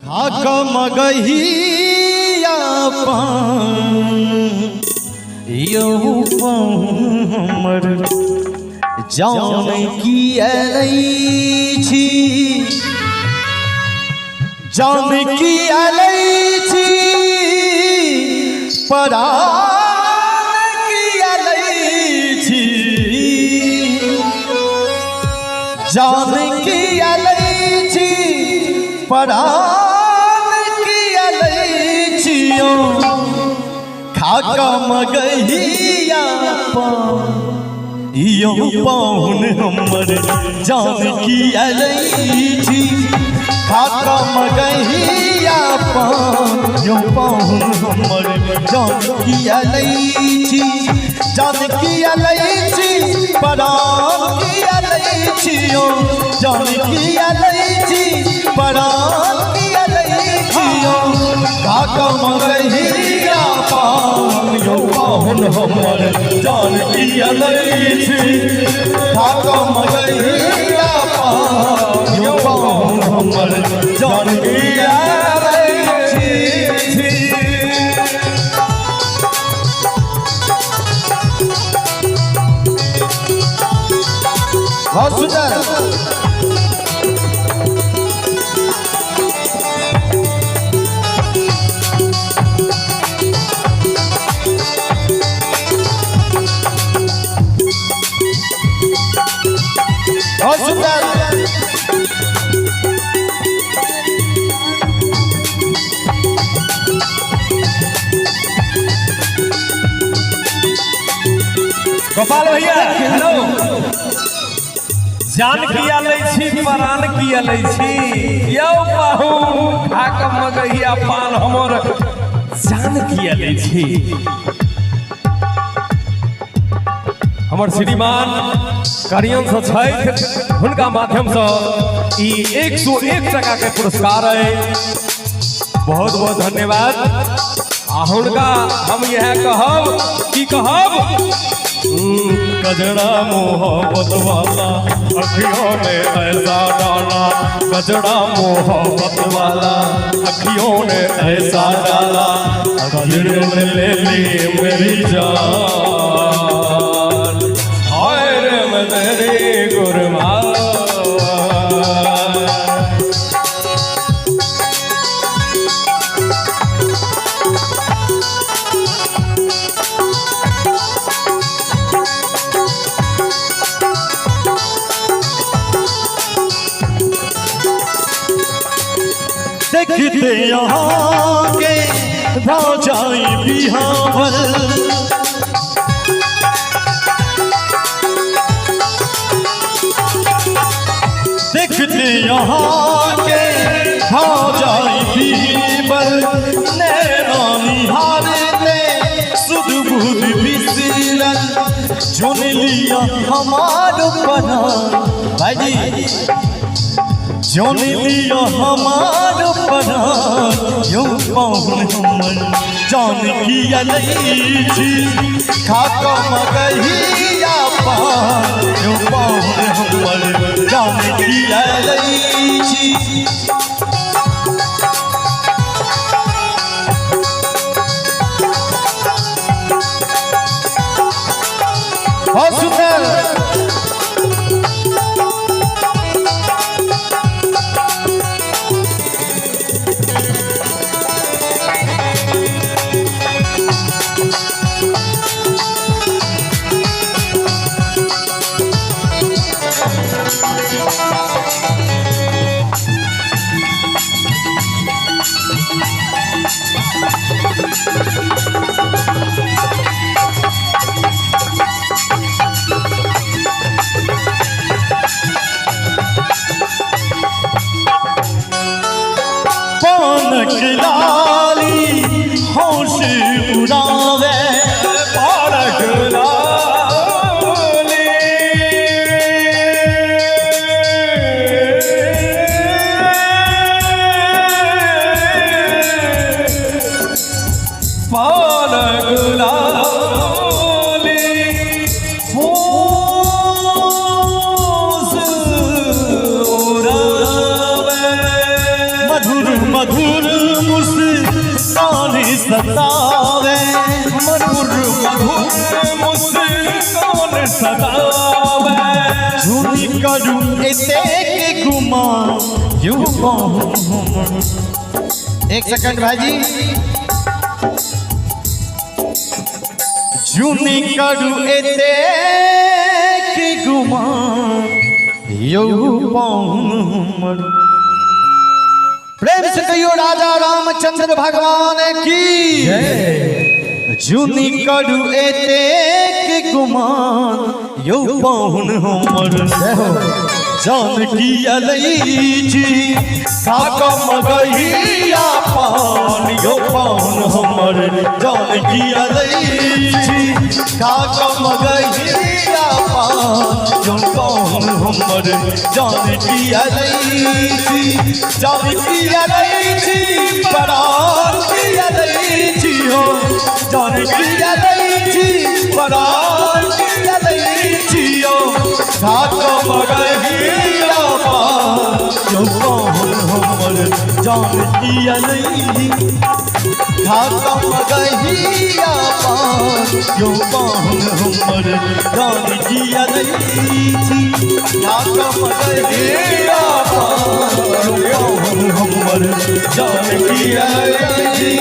खाका मगहिया हमर जान की अलैछि जान की अलैछि परान की अलैछि जान की अलैछि परान की अलैछि खाका मगहिया पाहुन हमर जान की अलैछि खाका मगहिया पाहुन हमर जान की अलैछि जान की अलैछि परान की अलैछि जान की अलैछि परान की अलैछि खाका मगहिया पाहुन हमर जान की अलैछि खाका मगहिया पाहुन हमर जान की अलैछि बहुत सुंदर बहुत सुंदर गोपाल भैया हेलो जान किया लैछि परान किया लैछि यौ पाहु खाक मगहिया पान हमर जान किया लैछि हमर श्रीमान करियन से छथि हुनका माध्यम से ई 101 टका के पुरस्कार है बहुत बहुत धन्यवाद आ हुनका हम यह कहब कि कहब गजड़ा मोहब्बत वाला अखियों ने ऐसा डाला गजड़ा मोहब्बत वाला अखियों ने ऐसा डाला गजड़े ने ले ली मेरी जान हाय रे मेरी गुरमा देखते यहाँ के राजाई बिहार देखते यहाँ के राजाई बिहार नैना निहारते सुध बुध बिसरल चुन लिया हमारो पना भाई जोन लिया हमार परान यो पाहुन हमर जान की अलैछि खाका मगहिया यो पाहुन हमर जान की अलैछि बहुत सुंदर लाली होश उड़ावे पारक लाली पारक लाली होश उड़ावे मधुर मधुर मुस्कान सतावे, मधुर मधुर मुस्कान सतावे। झूठी करूं एते के गुमा यूं पाऊं। एक सेकंड भाई जी। झूठी करूं एते के गुमा यूं पाऊं। प्रेम से कहियो राजा रामचंद्र भगवान की जय। जुनी करू एते के गुमान यो पाहुन हमर जान की अलैची काका मगहिया पान यो पाहुन हमर जान की अलैची काका मगहिया पान यो पाहुन हमर जान की अलैची जान की अलैची परान की अलैची हो जान की अलैची परान की अलैची हो काका मगहिया पान यो पाहुन हमर जान की अलैची काका मगहिया पान यो पाहुन हमर जान की अलैची काका मगहिया पान यो पाहुन हमर जान की अलैची।